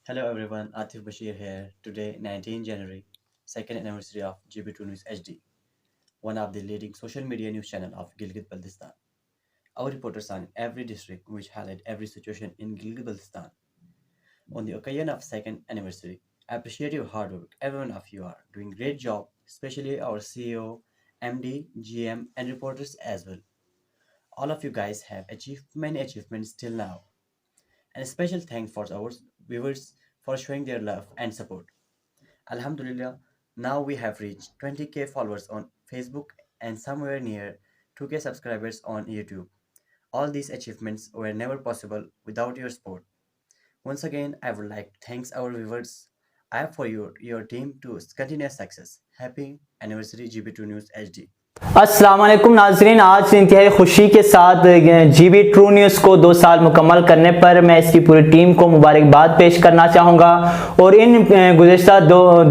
Hello everyone, Atif Bashir here. Today, 19 January, second anniversary of GB2 News HD, one of the leading social media news channel of Gilgit-Baltistan. Our reporters are in every district which highlight every situation in Gilgit-Baltistan. On the occasion of second anniversary, I appreciate your hard work. Every one of you are doing great job, especially our CEO, MD, GM, and reporters as well. All of you guys have achieved many achievements till now. And a special thanks for our viewers for showing their love and support. Alhamdulillah, now we have reached 20k followers on Facebook and somewhere near 2k subscribers on YouTube. All these achievements were never possible without your support. Once again, I would like to thank our viewers. I have for your team to continuous success. Happy anniversary GB2 News HD. السلام علیکم ناظرین، آج انتہائی خوشی کے ساتھ جی B true news کو 2 سال مکمل کرنے پر میں اس کی پوری ٹیم کو مبارکباد پیش کرنا چاہوں گا، اور ان گزشتہ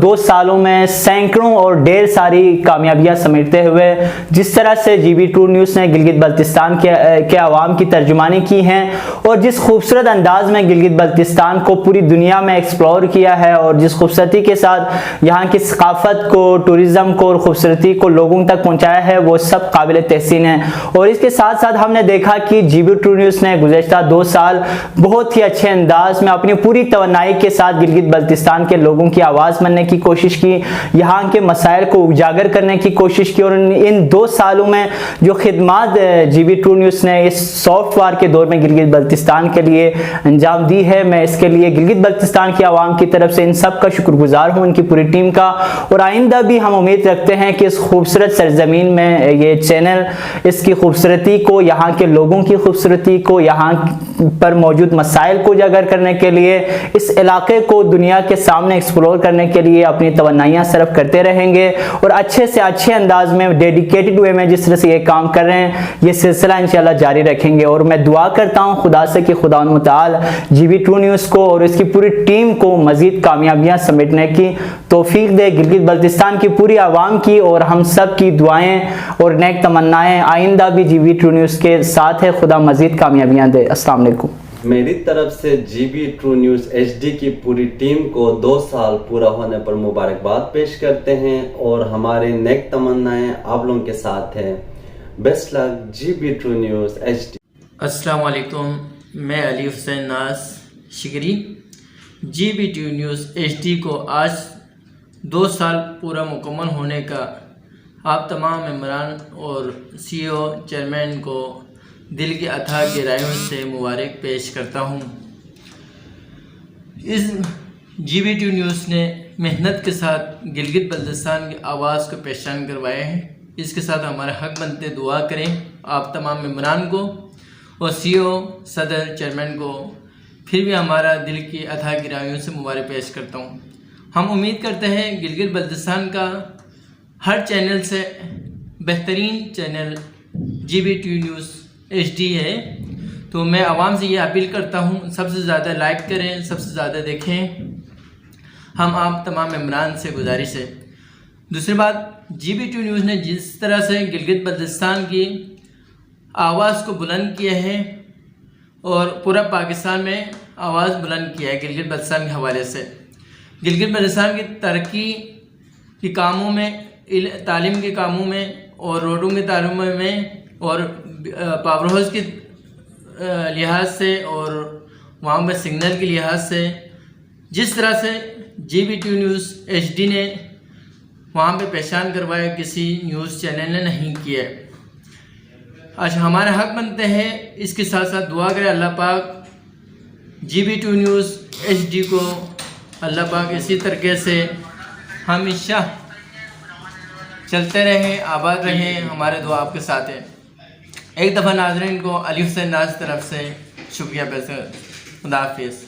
دو سالوں میں سینکڑوں اور ڈھیر ساری کامیابیاں سمیٹتے ہوئے جس طرح سے جی بی ٹرو نیوز نے گلگت بلتستان کے عوام کی ترجمانی کی ہیں اور جس خوبصورت انداز میں گلگت بلتستان کو پوری دنیا میں ایکسپلور کیا ہے اور جس خوبصورتی کے ساتھ یہاں کی ثقافت کو، ٹورزم کو اور خوبصورتی کو لوگوں تک پہنچایا ہے، وہ سب قابل تحسین ہیں۔ اور اس کے ساتھ ساتھ ہم نے دیکھا کہ جی بی ٹرو نیوز نے گزشتہ 2 سال بہت ہی اچھے انداز میں اپنی پوری توانائی کے ساتھ گلگت بلتستان کے لوگوں کی آواز بننے کی کوشش کی، یہاں کے مسائل کو اجاگر کرنے کی کوشش کی، اور ان 2 سالوں میں جو خدمات جی بی ٹرو نیوز نے اس سافٹ وار کے دور میں گلگت بلتستان کے لیے انجام دی ہے، میں اس کے لیے گلگت بلتستان کی عوام کی طرف سے ان سب کا شکر گزار ہوں، ان کی پوری ٹیم کا۔ اور آئندہ بھی ہم امید رکھتے ہیں کہ اس خوبصورت سرزمین میں یہ چینل اس کی خوبصورتی کو، یہاں کے لوگوں کی خوبصورتی کو، یہاں پر موجود مسائل کو اجاگر کرنے کے لیے، اس علاقے کو دنیا کے سامنے ایکسپلور کرنے کے لیے اپنی توانائیاں صرف کرتے رہیں گے، اور اچھے سے اچھے انداز میں ڈیڈیکیٹڈ وے میں جس طرح سے یہ کام کر رہے ہیں یہ سلسلہ انشاءاللہ جاری رکھیں گے۔ اور میں دعا کرتا ہوں خدا سے کہ خدا متعال جی بی ٹرو نیوز کو اور اس کی پوری ٹیم کو مزید کامیابیاں سمیٹنے کی توفیق دے، گلگت بلتستان کی پوری عوام کی اور ہم سب کی دعائیں اور نیک تمنائیں آئندہ بھی جی بی ٹرو نیوز کے ساتھ ہے۔ خدا مزید کامیابیاں دے۔ السلام علیکم۔ میری طرف سے G B true news H D کی پوری ٹیم کو 2 سال پورا ہونے پر مبارکباد پیش کرتے ہیں، اور ہمارے نیک تمنائیں آپ لوگوں کے ساتھ ہیں۔ Best luck G B true news H ڈی۔ السلام علیکم، میں Ali Hussain Naz Shigri. G B T news H D کو آج 2 سال پورا مکمل ہونے کا آپ تمام ممبران اور سی او چیئرمین کو دل کی اتھا گہرائیوں سے مبارک پیش کرتا ہوں۔ اس جی بی ٹی نیوز نے محنت کے ساتھ گلگت بلتستان کی آواز کو پہچان کروایا ہے، اس کے ساتھ ہمارے حق بنتے دعا کریں آپ تمام ممبران کو اور سی او، صدر، چیئرمین کو پھر بھی ہمارا دل کی اتھا گہرائیوں سے مبارک پیش کرتا ہوں۔ ہم امید کرتے ہیں گلگت بلتستان کا ہر چینل سے بہترین channel G B T news H D ہے، تو میں عوام سے یہ اپیل کرتا ہوں سب سے زیادہ لائک کریں، سب سے زیادہ دیکھیں، ہم آپ تمام ممبران سے گزارش ہے۔ دوسری بات، جی بی ٹی نیوز نے جس طرح سے گلگت بلتستان کی آواز کو بلند کیا ہے اور پورا پاکستان میں آواز بلند کیا ہے گلگت بلتستان کے حوالے سے، گلگت بلتستان کی ترقی کے کاموں میں، تعلیم کے کاموں میں اور روڈوں کے تعلیم میں اور پاور ہاؤس کے لحاظ سے اور وہاں پہ سگنل کے لحاظ سے جس طرح سے G B T news H D نے وہاں پہ پہچان کروایا کسی نیوز چینل نے نہیں کیا ہے۔ آج ہمارے حق بنتے ہیں، اس کے ساتھ ساتھ دعا کرے اللہ پاک G B T news H D کو، اللہ پاک اسی طریقے سے ہمیشہ چلتے رہیں، آباد رہیں، ہمارے دعا آپ کے ساتھ ہیں۔ ایک دفعہ ناظرین کو علی حسین ناز طرف سے شکریہ پیش، خدا حافظ۔